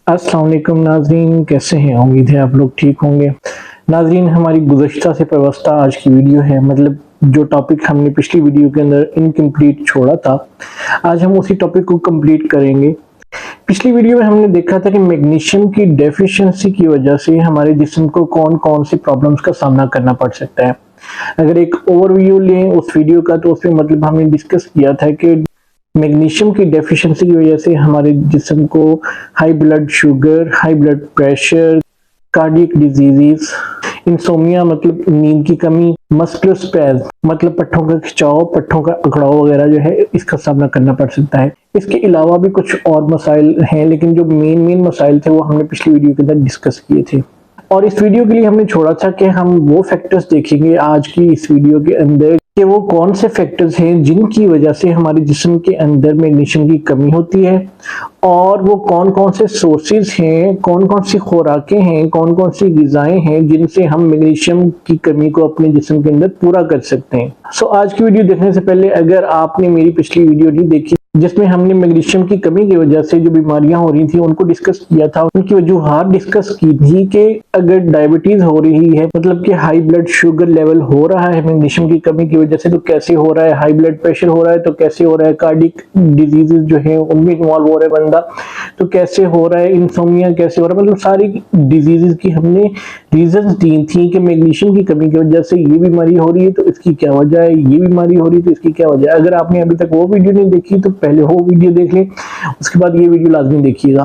अस्सलाम वालेकुम नाजरीन, कैसे हैं? उम्मीद है आप लोग ठीक होंगे। नाजरीन, हमारी गुज़श्ता से पेवस्ता आज की वीडियो है। मतलब जो टॉपिक हमने पिछली वीडियो के अंदर इनकम्प्लीट छोड़ा था, आज हम उसी टॉपिक को कंप्लीट करेंगे। पिछली वीडियो में हमने देखा था कि मैग्नीशियम की डेफिशिएंसी की वजह से हमारे जिस्म को कौन कौन सी प्रॉब्लम्स का सामना करना पड़ सकता है। अगर एक ओवरव्यू लें उस वीडियो का, तो उसमें मतलब हमने डिस्कस किया था कि मैग्नीशियम की डेफिशिएंसी की वजह से हमारे जिस्म को high blood sugar, high blood pressure, cardiac diseases, insomnia मतलब नींद की कमी, मस्कुलर स्पैज़म मतलब पट्टों का खिंचाव, पट्टों का अकड़ाव वगैरह जो है, इसका सामना करना पड़ सकता है। इसके अलावा भी कुछ और मसाइल हैं, लेकिन जो मेन मसाइल थे वो हमने पिछली वीडियो के अंदर डिस्कस किए थे। और इस वीडियो के लिए हमने छोड़ा था कि हम वो फैक्टर्स देखेंगे आज की इस वीडियो के अंदर कि वो कौन से फैक्टर्स हैं जिनकी वजह से हमारे जिस्म के अंदर मैग्नीशियम की कमी होती है, और वो कौन कौन से सोर्सेज हैं, कौन कौन सी खुराकें हैं, कौन कौन सी ग़िज़ाएं हैं जिनसे हम मैग्नीशियम की कमी को अपने जिस्म के अंदर पूरा कर सकते हैं। आज की वीडियो देखने से पहले अगर आपने मेरी पिछली वीडियो नहीं देखी जिसमें हमने मैग्नीशियम की कमी की वजह से जो बीमारियां हो रही थी उनको डिस्कस किया था, उनकी वजूहात डिस्कस की थी कि अगर डायबिटीज हो रही है, मतलब कि हाई ब्लड शुगर लेवल हो रहा है मैग्नीशियम की कमी की वजह से, तो कैसे हो रहा है, हाई ब्लड प्रेशर हो रहा है तो कैसे हो रहा है, कार्डियक डिजीजेज जो है उनमें इन्वॉल्व हो रहा है बंदा तो कैसे हो रहा है, इंसोमिया कैसे हो रहा है, मतलब सारी डिजीजेज की हमने रीजंस दी थी कि मैग्नीशियम की कमी की वजह से ये बीमारी हो रही है तो इसकी क्या वजह है, ये बीमारी हो रही है तो इसकी क्या वजह है। अगर आपने अभी तक वो वीडियो नहीं देखी तो पहले वो वीडियो देख लें, उसके बाद ये वीडियो लाजमी देखिएगा।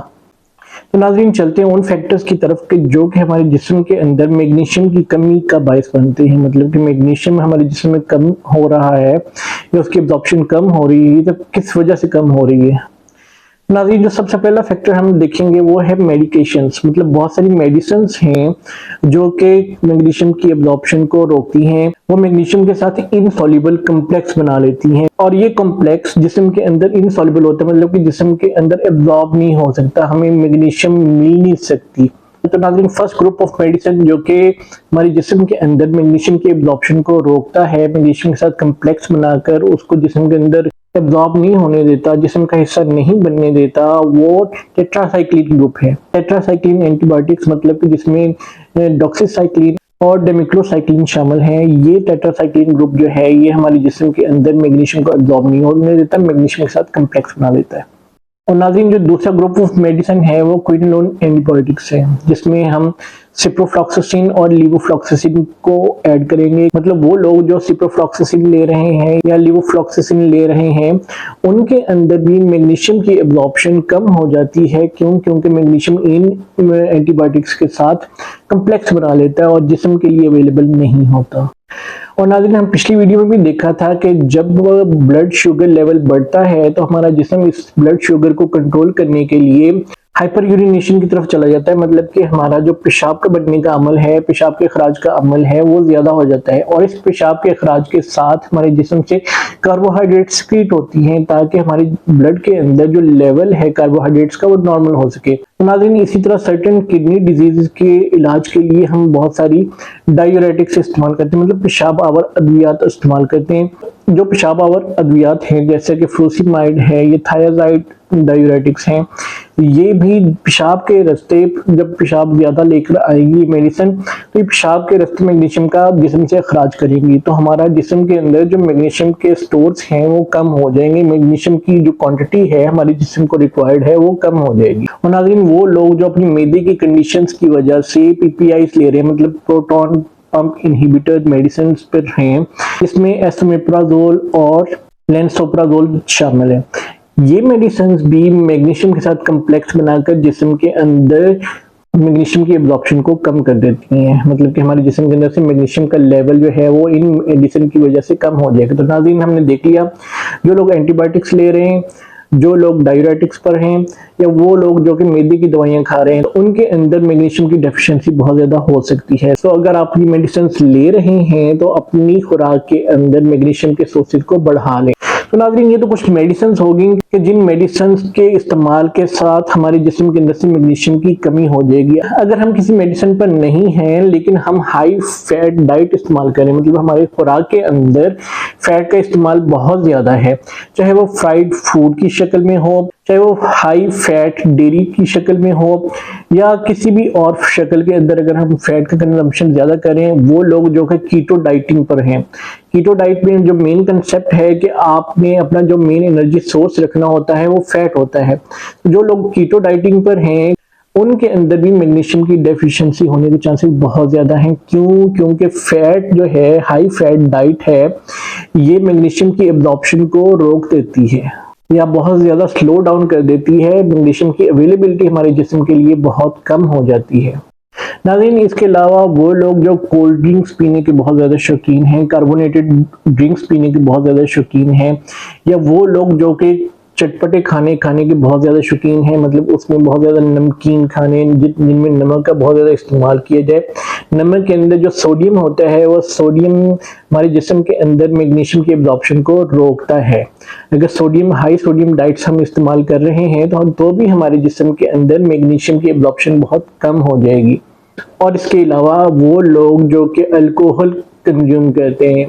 तो नाज़रीन, चलते हैं उन फैक्टर्स की तरफ के जो कि हमारे जिस्म के अंदर मैग्नीशियम की कमी का बायस बनते हैं। मतलब कि मैग्नीशियम हमारे जिस्म में कम हो रहा है या उसकी एब्जॉर्प्शन कम हो रही है, तो किस वजह से कम हो रही है। नाज़रीन, जो सबसे पहला फैक्टर हम देखेंगे वो है मेडिकेशंस। मतलब बहुत सारी मेडिसिन्स हैं जो कि मैग्नीशियम की एब्जॉर्प्शन को रोकती हैं। वो मैग्नीशियम के साथ इनसॉल्युबल कॉम्प्लेक्स बना लेती हैं, और ये कॉम्प्लेक्स जिस्म के अंदर इनसॉल्युबल होता है, मतलब कि जिस्म के अंदर एब्जॉर्ब नहीं हो सकता, हमें मैग्नीशियम मिल नहीं सकती। तो नाज़रीन, फर्स्ट ग्रुप ऑफ मेडिसिन जो कि हमारे जिस्म के अंदर मैग्नीशियम की एब्जॉर्प्शन को रोकता है, मैग्नीशियम के साथ कॉम्प्लेक्स बनाकर उसको जिस्म के अंदर एब्जॉर्ब नहीं होने देता, जिस्म का हिस्सा नहीं बनने देता, वो टेट्रासाइक्लिन ग्रुप है। टेट्रासाइक्लिन एंटीबायोटिक्स मतलब कि जिसमें डॉक्सीसाइक्लिन और डेमिक्लोसाइक्लिन शामिल हैं। ये टेट्रासाइक्लिन ग्रुप जो है ये हमारे जिस्म के अंदर मैग्नीशियम को एब्जॉर्ब नहीं होने देता, मैग्नीशियम के साथ कॉम्प्लेक्स बना देता है। और नाज़रीन, जो दूसरा ग्रुप ऑफ मेडिसिन है वो क्विनोलोन एंटीबायोटिक्स है, जिसमें हम सिप्रोफ्लॉक्सासिन और लीवोफ्लॉक्सासिन को ऐड करेंगे। मतलब वो लोग जो सिप्रोफ्लॉक्सासिन ले रहे हैं या लीवोफ्लॉक्सासिन ले रहे हैं उनके अंदर भी मैग्नीशियम की एब्जॉर्प्शन कम हो जाती है। क्योंकि मैग्नीशियम इन एंटीबायोटिक्स के साथ कॉम्प्लेक्स बना लेता है और जिस्म के लिए अवेलेबल नहीं होता। और नाज़रीन, हम पिछली वीडियो में भी देखा था कि जब ब्लड शुगर लेवल बढ़ता है तो हमारा जिस्म इस ब्लड शुगर को कंट्रोल करने के लिए हाइपर यूरिनेशन की तरफ चला जाता है। मतलब कि हमारा जो पेशाब का बनने का अमल है, पेशाब के अखराज का अमल है, वो ज्यादा हो जाता है, और इस पेशाब के अखराज के साथ हमारे जिस्म से कार्बोहाइड्रेट सीक्रेट होती हैं ताकि हमारे ब्लड के अंदर जो लेवल है कार्बोहाइड्रेट्स का वो नॉर्मल हो सके। तो नाज़रीन, इसी तरह सर्टेन किडनी डिजीज के इलाज के लिए हम बहुत सारी डायूरेटिक्स इस्तेमाल करते हैं, मतलब पेशाब आवर अद्वियात इस्तेमाल करते हैं। जो पेशाब आवर अद्वियात हैं जैसे कि फ्रूसिमाइड है, ये थायाजाइड डायूरेटिक्स हैं, ये भी पेशाब के रास्ते, जब पेशाब ज्यादा लेकर आएगी मेडिसिन तो ये पेशाब के रास्ते मैग्नीशियम का जिस्म से अखराज करेंगी, तो हमारा जिस्म के अंदर जो मैग्नीशियम के स्टोर्स हैं वो कम हो जाएंगे, मैग्नीशियम की जो क्वांटिटी है हमारे जिस्म को रिक्वायर्ड है वो कम हो जाएगी। और नाज़रीन, वो लोग जो अपनी मैदे की कंडीशंस की वजह से पीपीआईज ले रहे हैं, मतलब प्रोटॉन पंप इनहिबिटर मेडिसिन पर हैं, इसमें एसोमेप्राजोल और लेंसोप्राजोल शामिल है। ये मेडिसिन भी मैग्नीशियम के साथ कॉम्प्लेक्स बनाकर जिस्म के अंदर मैग्नीशियम की एब्जॉर्प्शन को कम कर देती हैं। मतलब कि हमारे जिस्म के अंदर से मैग्नीशियम का लेवल जो है वो इन मेडिसिन की वजह से कम हो जाएगा। तो नाज़रीन, हमने देख लिया जो लोग एंटीबायोटिक्स ले रहे हैं, जो लोग डायूरेटिक्स पर हैं, या वो लोग जो कि मैदे की दवाइयां खा रहे हैं, तो उनके अंदर मैग्नीशियम की डेफिशिएंसी बहुत ज्यादा हो सकती है। तो अगर आप ये मेडिसिन ले रहे हैं तो अपनी खुराक के अंदर मैग्नीशियम के सोर्सेज को बढ़ा लें। तो नाज़रीन ये तो कुछ मेडिसिन होगी कि जिन मेडिसिन के इस्तेमाल के साथ हमारे जिस्म के अंदर से मैग्नीशियम की कमी हो जाएगी। अगर हम किसी मेडिसिन पर नहीं हैं लेकिन हम हाई फैट डाइट इस्तेमाल करें, मतलब हमारे खुराक के अंदर फैट का इस्तेमाल बहुत ज़्यादा है, चाहे वो फ्राइड फूड की शक्ल में हो, चाहे वो हाई फैट डेयरी की शक्ल में हो, या किसी भी और शक्ल के अंदर अगर हम फैट का कंजम्पशन ज़्यादा करें, वो लोग जो कि कीटो डाइटिंग पर हैं। कीटो डाइट में जो मेन कंसेप्ट है कि आपने अपना जो मेन एनर्जी सोर्स रखना होता है वो फैट होता है। जो लोग कीटो डाइटिंग पर हैं उनके अंदर भी मैग्नीशियम की डेफिशिएंसी होने के चांसेस बहुत ज़्यादा हैं। क्यों? क्योंकि फैट जो है, हाई फैट डाइट है, ये मैग्नीशियम की एब्जॉर्प्शन को रोक देती है या बहुत ज़्यादा स्लो डाउन कर देती है। मैग्नीशियम की अवेलेबिलिटी हमारे जिस्म के लिए बहुत कम हो जाती है। नाज़रीन इसके अलावा वो लोग जो कोल्ड ड्रिंक्स पीने के बहुत ज़्यादा शौकीन हैं, कार्बोनेटेड ड्रिंक्स पीने के बहुत ज़्यादा शौकीन हैं, या वो लोग जो कि चटपटे खाने के बहुत ज़्यादा शौकीन हैं, मतलब उसमें बहुत ज़्यादा नमकीन खाने जिनमें नमक का बहुत ज़्यादा इस्तेमाल किया जाए। नमक के अंदर जो सोडियम होता है वो सोडियम हमारे जिस्म के अंदर मैग्नीशियम की एब्जॉर्प्शन को रोकता है। अगर हाई सोडियम डाइट्स हम इस्तेमाल कर रहे हैं तो भी हमारे जिस्म के अंदर मैग्नीशियम की एब्जॉर्प्शन बहुत कम हो जाएगी। और इसके अलावा वो लोग जो कि अल्कोहल कंज्यूम करते हैं,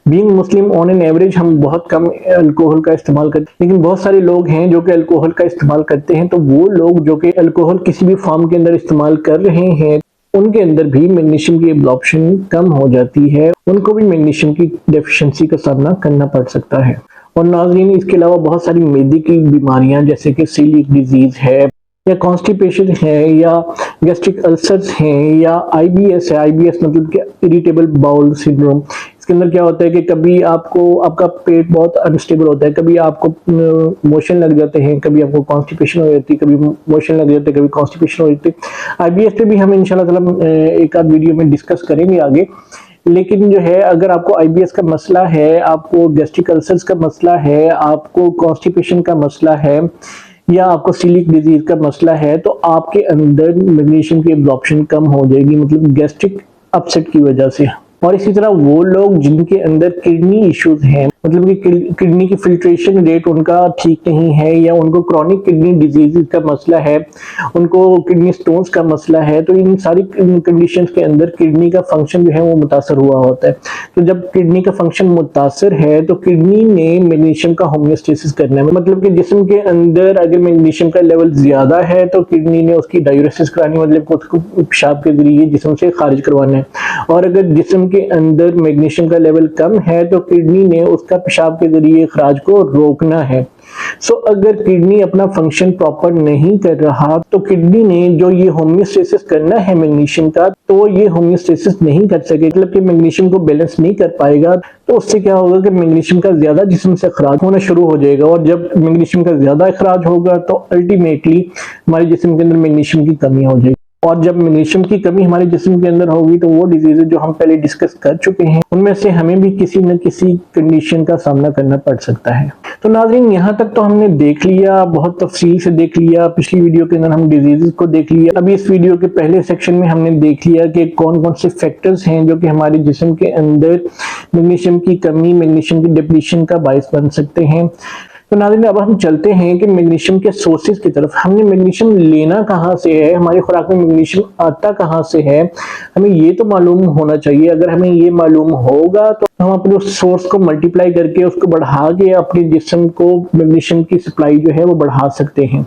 being Muslim on an average हम बहुत कम अल्कोहल का इस्तेमाल करते हैं, लेकिन बहुत सारे लोग हैं जो कि अल्कोहल का इस्तेमाल करते हैं। तो वो लोग जो कि अल्कोहल किसी भी फॉर्म के अंदर इस्तेमाल कर रहे हैं उनके अंदर भी मैग्नीशियम की एब्जॉर्प्शन कम हो जाती है, उनको भी मैग्नीशियम की डेफिशिएंसी का सामना करना पड़ सकता है। और नाज़रीन इसके अलावा बहुत सारी मैदे की बीमारियां जैसे कि सीलिक डिजीज है, या कॉन्स्टिपेशन है, या गैस्ट्रिक अल्सर्स हैं, या आईबीएस है। आईबीएस मतलब कि इरिटेबल बाउल सिंड्रोम। इसके अंदर क्या होता है कि कभी आपका पेट बहुत अनस्टेबल होता है, कभी आपको मोशन लग जाते हैं, कभी आपको कॉन्स्टिपेशन हो जाती है, कभी मोशन लग जाते हैं, कभी कॉन्स्टिपेशन हो जाती है। आईबीएस पे भी हम इंशाल्लाह ताला एक आध वीडियो में डिस्कस करेंगे आगे। लेकिन जो है अगर आपको आईबीएस का मसला है, आपको गैस्ट्रिक अल्सर्स का मसला है, आपको कॉन्स्टिपेशन का मसला है, या आपको सीलिक डिजीज का मसला है, तो आपके अंदर मैग्नीशियम की एब्जॉर्प्शन कम हो जाएगी, मतलब गैस्ट्रिक अपसेट की वजह से। और इसी तरह वो लोग जिनके अंदर किडनी इश्यूज हैं, मतलब कि किडनी की फिल्ट्रेशन रेट उनका ठीक नहीं है, या उनको क्रॉनिक किडनी डिजीज का मसला है, उनको किडनी स्टोन्स का मसला है, तो इन सारी कंडीशंस के अंदर किडनी का फंक्शन जो है वो मुतासर हुआ होता है। तो जब किडनी का फंक्शन मुतासर है तो किडनी ने मैग्नीशियम का होम्योस्टेसिस करना है, मतलब कि जिस्म के अंदर अगर मैग्नीशियम का लेवल ज्यादा है तो किडनी ने उसकी डायूरेसिस करानी, मतलब उसको पेशाब के जरिए जिस्म से खारिज करवाना है। और अगर जिस्म के अंदर मैग्नीशियम का लेवल कम है तो किडनी ने उसका पेशाब के जरिए खराज को रोकना है। सो अगर किडनी अपना फंक्शन प्रॉपर नहीं कर रहा तो किडनी ने जो ये होम्योस्टेसिस करना है मैग्नीशियम का, तो ये होम्योस्टेसिस नहीं कर सके, मतलब कि मैग्नीशियम को बैलेंस नहीं कर पाएगा। तो उससे क्या होगा कि मैग्नीशियम का ज्यादा जिस्म से अखराज होना शुरू हो जाएगा, और जब मैग्नीशियम का ज्यादा अखराज होगा तो अल्टीमेटली हमारे जिस्म के अंदर मैग्नीशियम की कमी हो जाएगी। और जब मैग्नीशियम की कमी हमारे जिस्म के अंदर होगी तो वो डिजीजेज जो हम पहले डिस्कस कर चुके हैं उनमें से हमें भी किसी न किसी कंडीशन का सामना करना पड़ सकता है। तो नाज़रीन यहाँ तक तो हमने देख लिया, बहुत तफसील से देख लिया। पिछली वीडियो के अंदर हम डिजीजेज को देख लिया। अभी इस वीडियो के पहले सेक्शन में हमने देख लिया कि कौन कौन से फैक्टर्स हैं जो कि हमारे जिस्म के अंदर मैग्नीशियम की कमी, मैग्नीशियम की डिप्लीशन का बायस बन सकते हैं। तो नाज़रीन अब हम चलते हैं कि मैग्नीशियम के सोर्सेज की तरफ। हमने मैग्नीशियम लेना कहाँ से है, हमारी खुराक में मैग्नीशियम आता कहाँ से है, हमें ये तो मालूम होना चाहिए। अगर हमें ये मालूम होगा तो हम अपने उस सोर्स को मल्टीप्लाई करके उसको बढ़ा के अपने जिस्म को मैग्नीशियम की सप्लाई जो है वो बढ़ा सकते हैं।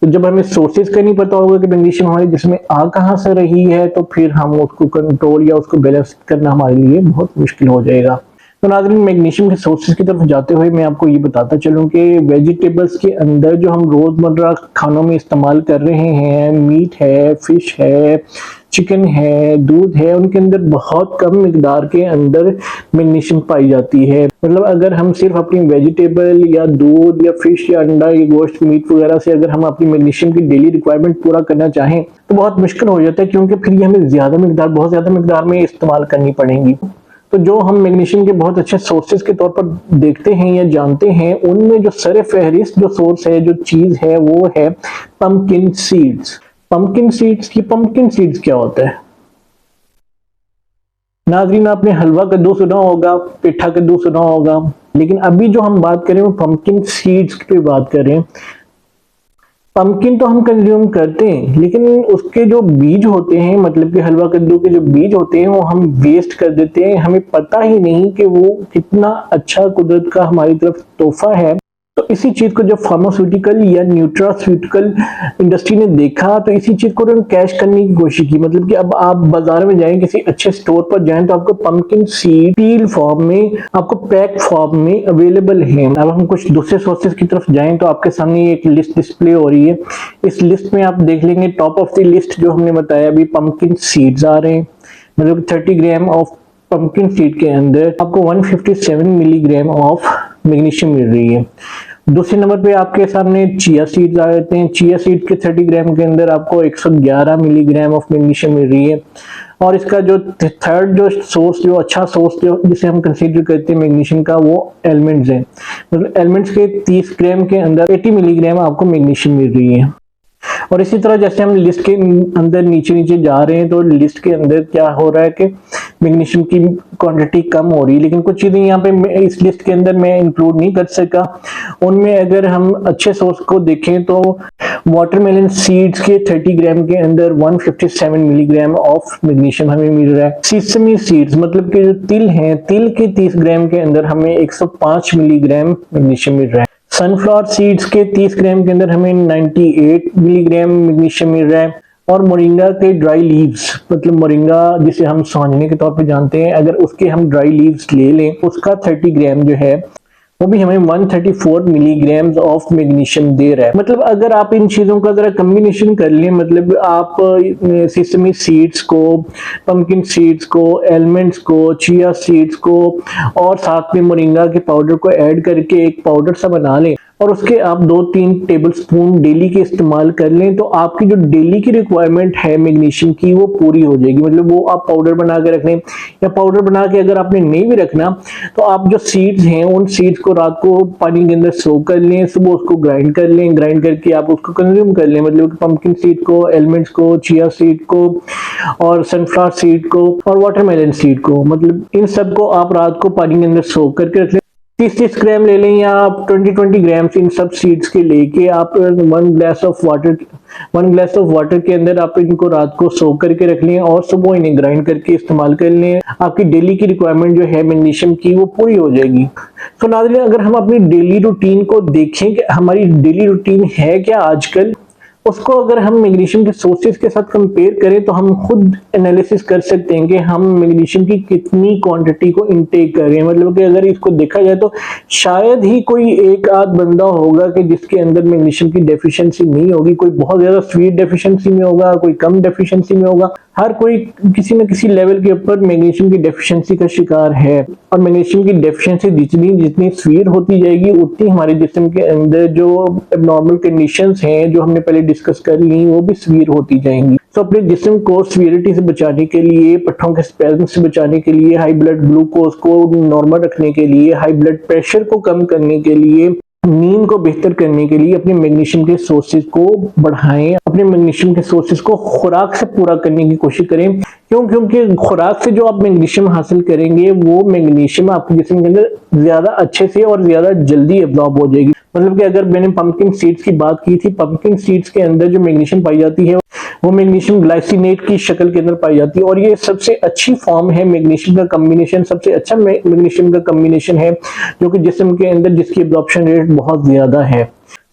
तो जब हमें सोर्सेज का नहीं पता होगा कि मैग्नीशियम हमारे जिस्म में आ कहाँ से रही है तो फिर हम उसको कंट्रोल या उसको बैलेंस करना हमारे लिए बहुत मुश्किल हो जाएगा। तो नाज़रीन मैग्नीशियम के सोर्सेज की तरफ जाते हुए मैं आपको ये बताता चलूं कि वेजिटेबल्स के अंदर जो हम रोजमर्रा खानों में इस्तेमाल कर रहे हैं, मीट है, फिश है, चिकन है, दूध है, उनके अंदर बहुत कम मिकदार के अंदर मैग्नीशियम पाई जाती है। मतलब अगर हम सिर्फ अपनी वेजिटेबल या दूध या फिश या अंडा या गोश्त मीट वगैरह से अगर हम अपनी मैग्नीशियम की डेली रिक्वायरमेंट पूरा करना चाहें तो बहुत मुश्किल हो जाता है, क्योंकि फिर ये हमें बहुत ज्यादा मिकदार में इस्तेमाल करनी पड़ेंगी। तो जो हम मैग्नीशियम के बहुत अच्छे सोर्सेज के तौर पर देखते हैं या जानते हैं, उनमें जो सर फहरिस्त जो सोर्स है, जो चीज है, वो है पंपकिन सीड्स। पंपकिन सीड्स क्या होता है? नाज़रीन, आपने हलवा कद्दू सुना होगा, पेठा कद्दू सुना होगा, लेकिन अभी जो हम बात करें वो पंपकिन सीड्स की बात कर रहे हैं। पंपकिन तो हम कंज्यूम करते हैं, लेकिन उसके जो बीज होते हैं, मतलब कि हलवा कद्दू के जो बीज होते हैं वो हम वेस्ट कर देते हैं। हमें पता ही नहीं कि वो कितना अच्छा कुदरत का हमारी तरफ तोहफा है। तो इसी चीज को जब फार्मास्यूटिकल या न्यूट्रास्यूटिकल इंडस्ट्री ने देखा, तो इसी चीज को उन्होंने कैश करने की कोशिश की। मतलब कि अब आप बाजार में जाएं, किसी अच्छे स्टोर पर जाएं, तो आपको पंपकिन सीड पील फॉर्म में, आपको पैक फॉर्म में अवेलेबल है। अब हम कुछ दूसरे सोर्सेज की तरफ जाएं तो आपके सामने एक लिस्ट डिस्प्ले हो रही है। इस लिस्ट में आप देख लेंगे, टॉप ऑफ द लिस्ट जो हमने बताया अभी पंपकिन सीड्स आ रहे हैं। मतलब 30 ग्राम ऑफ पंपकिन सीड के अंदर आपको 157 मिलीग्राम ऑफ मैग्नीशियम मिल रही है। दूसरे नंबर पे आपके सामने चिया सीड्स आ जाते हैं। चिया सीड के 30 ग्राम के अंदर आपको 111 मिलीग्राम ऑफ मैग्नीशियम मिल रही है। और इसका जो थर्ड जो सोर्स, जो अच्छा सोर्स जो जिसे हम कंसीडर करते हैं मैग्नीशियम का, वो एलिमेंट्स है। मतलब एलिमेंट्स के 30 ग्राम के अंदर 80 मिलीग्राम आपको मैग्नीशियम मिल रही है। और इसी तरह जैसे हम लिस्ट के अंदर नीचे नीचे जा रहे हैं, तो लिस्ट के अंदर क्या हो रहा है कि मैग्नीशियम की क्वांटिटी कम हो रही है। लेकिन कुछ चीजें यहाँ पे इस लिस्ट के अंदर मैं इंक्लूड नहीं कर सका। उनमें अगर हम अच्छे सोर्स को देखें तो वाटरमेलन सीड्स के 30 ग्राम के अंदर 157 मिलीग्राम ऑफ मैग्नीशियम हमें मिल रहा है। सीसमी सीड्स, मतलब कि जो तिल हैं, तिल के 30 ग्राम के अंदर हमें 105 मिलीग्राम मैग्नीशियम मिल रहा है। सनफ्लावर सीड्स के 30 ग्राम के अंदर हमें 98 मिलीग्राम मैग्नीशियम मिल रहा है। और मोरिंगा के ड्राई लीव्स, मतलब मोरिंगा जिसे हम सांजने के तौर पे जानते हैं, अगर उसके हम ड्राई लीव्स ले लें, उसका 30 ग्राम जो है वो भी हमें 134 मिलीग्राम ऑफ मैग्नीशियम दे रहा है। मतलब अगर आप इन चीजों का जरा कम्बिनेशन कर लें, मतलब आप सेसमी सीड्स को, पंपकिन सीड्स को, एलमंड्स को, चिया सीड्स को और साथ में मोरिंगा के पाउडर को ऐड करके एक पाउडर सा बना लें और उसके आप 2-3 टेबल स्पून डेली के इस्तेमाल कर लें, तो आपकी जो डेली की रिक्वायरमेंट है मैग्नीशियम की वो पूरी हो जाएगी। मतलब वो आप पाउडर बना के रख लें, या पाउडर बना के अगर आपने नहीं भी रखना तो आप जो सीड्स हैं उन सीड्स को रात को पानी के अंदर सोक कर लें, सुबह उसको ग्राइंड कर लें, ग्राइंड करके आप उसको कंज्यूम कर लें। मतलब पंपकिन सीड को, एलमंड्स को, चिया सीड को और सनफ्लावर सीड को और वाटरमेलन सीड को, मतलब इन सबको आप रात को पानी के अंदर सोक करके रख लें। 30 ग्राम ले लें या आप 20 ग्राम इन सब सीड्स के लेके आप 1 ग्लास ऑफ वाटर के अंदर आप इनको रात को सोक करके रख लें और सुबह इन्हें ग्राइंड करके इस्तेमाल कर लें। आपकी डेली की रिक्वायरमेंट जो है मैग्नीशियम की वो पूरी हो जाएगी। तो नाज़रीन, अगर हम अपनी डेली रूटीन को देखें कि हमारी डेली रूटीन है क्या आजकल, उसको अगर हम मैग्नीशियम के सोर्सेज के साथ कंपेयर करें तो हम खुद एनालिसिस कर सकते हैं कि हम मैग्नीशियम की कितनी क्वांटिटी को इनटेक कर रहे हैं। मतलब कि अगर इसको देखा जाए तो शायद ही कोई एक आध बंदा होगा कि जिसके अंदर मैग्नीशियम की डेफिशिएंसी नहीं होगी। कोई बहुत ज्यादा स्वीट डेफिशिएंसी में होगा, कोई कम डेफिशिएंसी में होगा। हर कोई किसी न किसी लेवल के ऊपर मैग्नीशियम की डेफिशिएंसी का शिकार है। और मैग्नीशियम की डेफिशिएंसी जितनी स्वीट होती जाएगी, उतनी हमारे जिस्म के अंदर जो एबनॉर्मल कंडीशंस हैं जो हमने पहले डिस्कस कर ली, वो भी स्वीर होती जाएंगी। तो अपने जिस्म को स्वीरिटी से बचाने के लिए, पट्ठों के स्पैज्म से बचाने के लिए, हाई ब्लड ग्लूकोज को नॉर्मल रखने के लिए, हाई ब्लड प्रेशर को कम करने के लिए, नींद को बेहतर करने के लिए अपने मैग्नीशियम के सोर्सेज को बढ़ाएं। अपने मैग्नीशियम के सोर्सेज को खुराक से पूरा करने की कोशिश करें। क्योंकि खुराक से जो आप मैग्नीशियम हासिल करेंगे, वो मैग्नीशियम आपके जिस्म के अंदर ज्यादा अच्छे से और ज्यादा जल्दी एब्जॉर्ब हो जाएगी। मतलब कि अगर मैंने पंपकिन सीड्स की बात की थी, पंपकिन सीड्स के अंदर जो मैग्नीशियम पाई जाती है वो मैग्नीशियम ग्लाइसिनेट की शक्ल के अंदर पाई जाती है। और ये सबसे अच्छी फॉर्म है मैग्नीशियम का कम्बिनेशन, सबसे अच्छा मैग्नीशियम का कम्बिनेशन है जो कि जिस्म के अंदर जिसकी एब्जॉर्प्शन रेट बहुत ज्यादा है।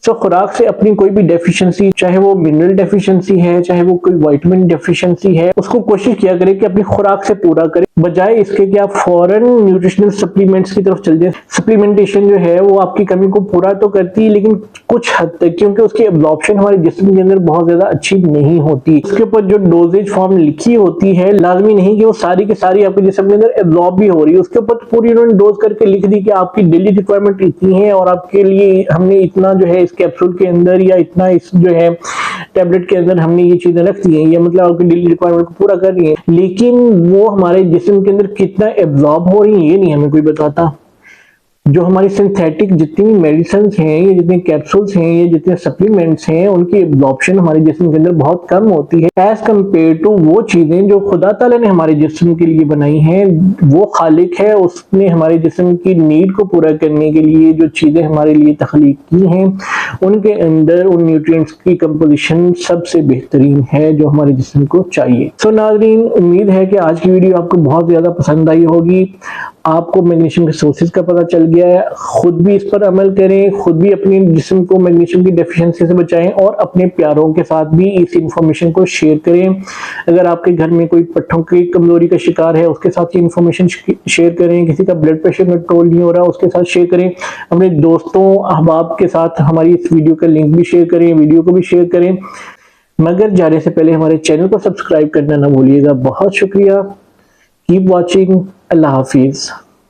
तो खुराक से अपनी कोई भी डेफिशिएंसी, चाहे वो मिनरल डेफिशिएंसी है, चाहे वो कोई विटामिन डेफिशिएंसी है, उसको कोशिश किया करें कि अपनी खुराक से पूरा करें, बजाय इसके कि आप फॉरेन न्यूट्रिशनल सप्लीमेंट्स की तरफ चल जाएं। सप्लीमेंटेशन जो है वो आपकी कमी को पूरा तो करती है, लेकिन कुछ हद तक, क्योंकि उसकी एब्जॉर्प्शन हमारे जिस्म के अंदर बहुत ज्यादा अच्छी नहीं होती। उसके ऊपर जो डोजेज फॉर्म लिखी होती है, लाजमी नहीं कि वो सारी की सारी आपके जिस्म के अंदर एब्जॉर्ब भी हो रही है। उसके ऊपर पूरी उन्होंने डोज करके लिख दी कि आपकी डेली रिक्वायरमेंट इतनी है और आपके लिए हमने इतना जो है कैप्सूल के अंदर या इतना इस जो है टैबलेट के अंदर हमने ये चीजें रख दी हैं, या मतलब आपकी डेली रिक्वायरमेंट को पूरा कर रही है। लेकिन वो हमारे जिस्म के अंदर कितना एब्जॉर्ब हो रही है ये नहीं हमें कोई बताता। जो हमारी सिंथेटिक जितनी भी मेडिसिन हैं, ये जितने कैप्सूल्स हैं, ये जितने सप्लीमेंट्स हैं, उनकी एब्जॉर्प्शन हमारे जिस्म के अंदर बहुत कम होती है एज कम्पेयर टू वो चीजें जो खुदा ताला ने हमारे जिस्म के लिए बनाई हैं। वो खालिक है, उसने हमारे जिस्म की नीड को पूरा करने के लिए जो चीजें हमारे लिए तख्लीक की हैं, उनके अंदर उन न्यूट्रिएंट्स की कंपोजिशन सबसे बेहतरीन है जो हमारे जिस्म को चाहिए। सो नाज़रीन, उम्मीद है कि आज की वीडियो आपको बहुत ज्यादा पसंद आई होगी। आपको मैग्नीशियम के सोर्सेज का पता चल गया है। खुद भी इस पर अमल करें, खुद भी अपने जिस्म को मैग्नीशियम की डेफिशिएंसी से बचाएं और अपने प्यारों के साथ भी इस इंफॉर्मेशन को शेयर करें। अगर आपके घर में कोई पट्टों की कमजोरी का शिकार है, उसके साथ ये इंफॉर्मेशन शेयर करें। किसी का ब्लड प्रेशर कंट्रोल नहीं हो रहा, उसके साथ शेयर करें। अपने दोस्तों अहबाब के साथ हमारी इस वीडियो का लिंक भी शेयर करें, वीडियो को भी शेयर करें। मगर जाने से पहले हमारे चैनल को सब्सक्राइब करना ना भूलिएगा। बहुत शुक्रिया। Keep watching. अल्लाह हाफिज।